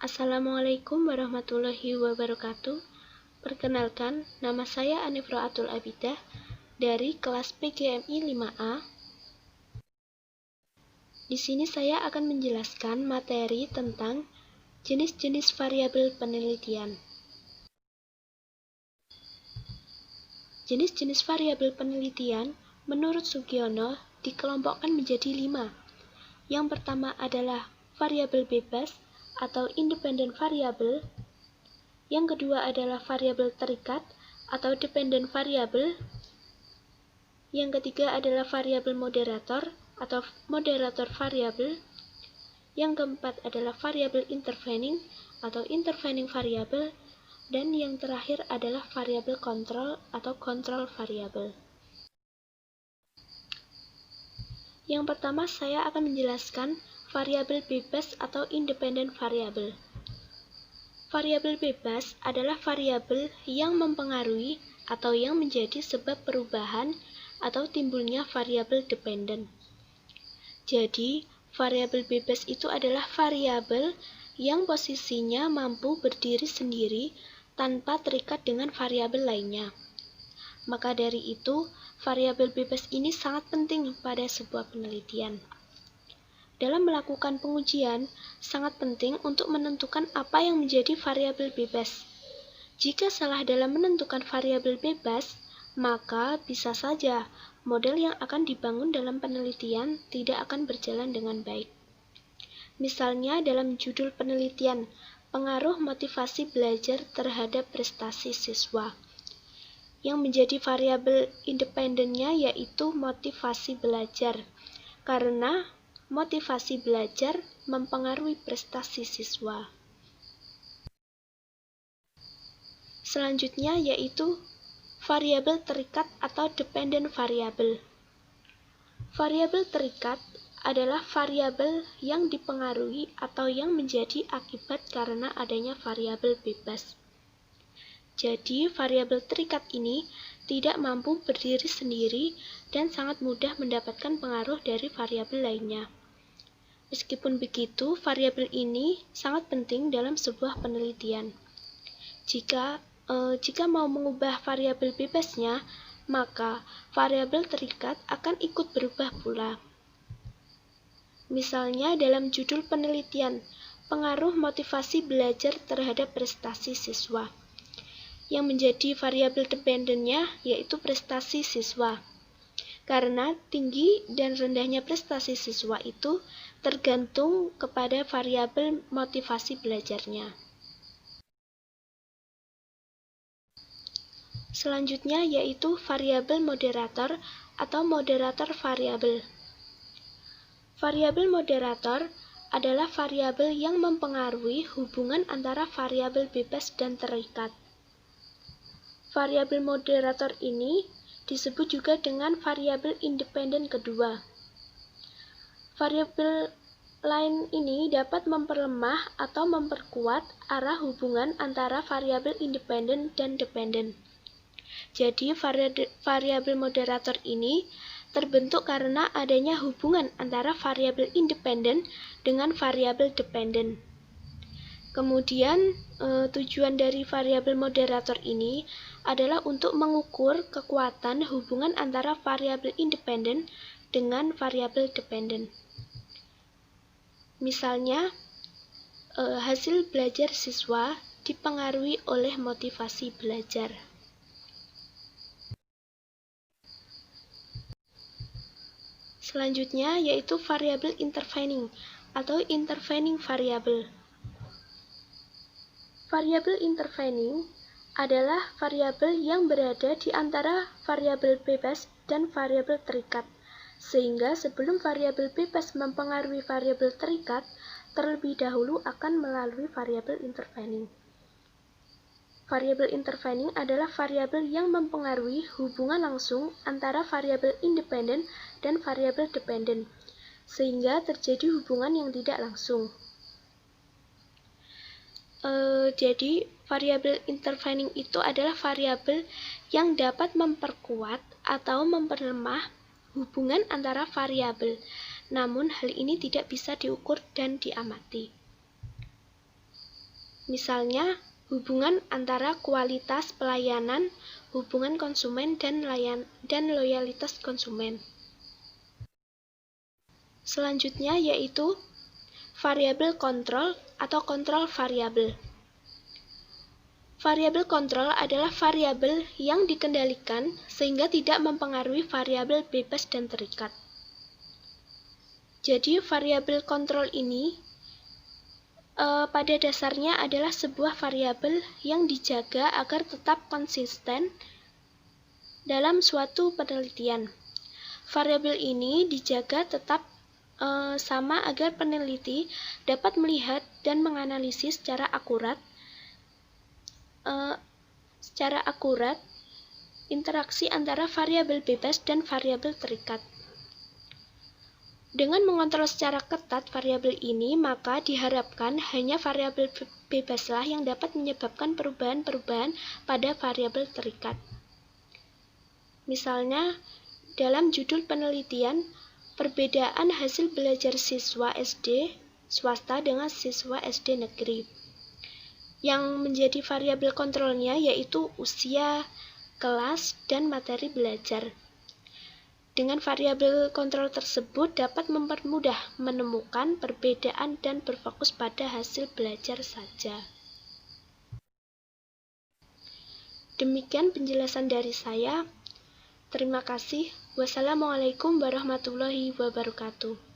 Assalamualaikum warahmatullahi wabarakatuh. Perkenalkan, nama saya Anif Ro'atul Abidah dari kelas PGMI 5A. Di sini saya akan menjelaskan materi tentang jenis-jenis variabel penelitian. Jenis-jenis variabel penelitian menurut Sugiono dikelompokkan menjadi 5. Yang pertama adalah variabel bebas atau independent variable. Yang kedua adalah variabel terikat atau dependent variable. Yang ketiga adalah variabel moderator atau moderator variable. Yang keempat adalah variabel intervening atau intervening variable. Dan yang terakhir adalah variabel kontrol atau control variable. Yang pertama saya akan menjelaskan variabel bebas atau independent variable. Variabel bebas adalah variabel yang mempengaruhi atau yang menjadi sebab perubahan atau timbulnya variabel dependent. Jadi, variabel bebas itu adalah variabel yang posisinya mampu berdiri sendiri tanpa terikat dengan variabel lainnya. Maka dari itu, variabel bebas ini sangat penting pada sebuah penelitian. Dalam melakukan pengujian, sangat penting untuk menentukan apa yang menjadi variabel bebas. Jika salah dalam menentukan variabel bebas, maka bisa saja model yang akan dibangun dalam penelitian tidak akan berjalan dengan baik. Misalnya dalam judul penelitian, pengaruh motivasi belajar terhadap prestasi siswa. Yang menjadi variabel independennya yaitu motivasi belajar, karena motivasi belajar mempengaruhi prestasi siswa. Selanjutnya yaitu variabel terikat atau dependent variable. Variabel terikat adalah variabel yang dipengaruhi atau yang menjadi akibat karena adanya variabel bebas. Jadi, variabel terikat ini tidak mampu berdiri sendiri dan sangat mudah mendapatkan pengaruh dari variabel lainnya. Meskipun begitu, variabel ini sangat penting dalam sebuah penelitian. Jika mau mengubah variabel bebasnya, maka variabel terikat akan ikut berubah pula. Misalnya dalam judul penelitian, pengaruh motivasi belajar terhadap prestasi siswa. Yang menjadi variabel dependentnya yaitu prestasi siswa. Karena tinggi dan rendahnya prestasi siswa itu tergantung kepada variabel motivasi belajarnya. Selanjutnya yaitu variabel moderator atau moderator variabel. Variabel moderator adalah variabel yang mempengaruhi hubungan antara variabel bebas dan terikat. Variabel moderator ini disebut juga dengan variabel independen kedua. Variabel lain ini dapat memperlemah atau memperkuat arah hubungan antara variabel independen dan dependen. Jadi, variabel moderator ini terbentuk karena adanya hubungan antara variabel independen dengan variabel dependen. Kemudian, tujuan dari variabel moderator ini adalah untuk mengukur kekuatan hubungan antara variabel independen dengan variabel dependen. Misalnya, hasil belajar siswa dipengaruhi oleh motivasi belajar. Selanjutnya yaitu variabel intervening atau intervening variable. Variabel intervening adalah variabel yang berada di antara variabel bebas dan variabel terikat, sehingga sebelum variabel bebas mempengaruhi variabel terikat, terlebih dahulu akan melalui variabel intervening. Variabel intervening adalah variabel yang mempengaruhi hubungan langsung antara variabel independen dan variabel dependen, sehingga terjadi hubungan yang tidak langsung. Jadi, variabel intervening itu adalah variabel yang dapat memperkuat atau memperlemah hubungan antara variabel, namun hal ini tidak bisa diukur dan diamati. Misalnya, hubungan antara kualitas pelayanan, hubungan konsumen, dan loyalitas konsumen. Selanjutnya yaitu variabel kontrol atau kontrol variabel. Variabel kontrol adalah variabel yang dikendalikan sehingga tidak mempengaruhi variabel bebas dan terikat. Jadi, variabel kontrol ini pada dasarnya adalah sebuah variabel yang dijaga agar tetap konsisten dalam suatu penelitian. Variabel ini dijaga tetap sama agar peneliti dapat melihat dan menganalisis secara akurat interaksi antara variabel bebas dan variabel terikat. Dengan mengontrol secara ketat variabel ini, maka diharapkan hanya variabel bebaslah yang dapat menyebabkan perubahan-perubahan pada variabel terikat. Misalnya, dalam judul penelitian, perbedaan hasil belajar siswa SD swasta dengan siswa SD negeri. Yang menjadi variabel kontrolnya yaitu usia, kelas, dan materi belajar. Dengan variabel kontrol tersebut dapat mempermudah menemukan perbedaan dan berfokus pada hasil belajar saja. Demikian penjelasan dari saya. Terima kasih. Wassalamualaikum warahmatullahi wabarakatuh.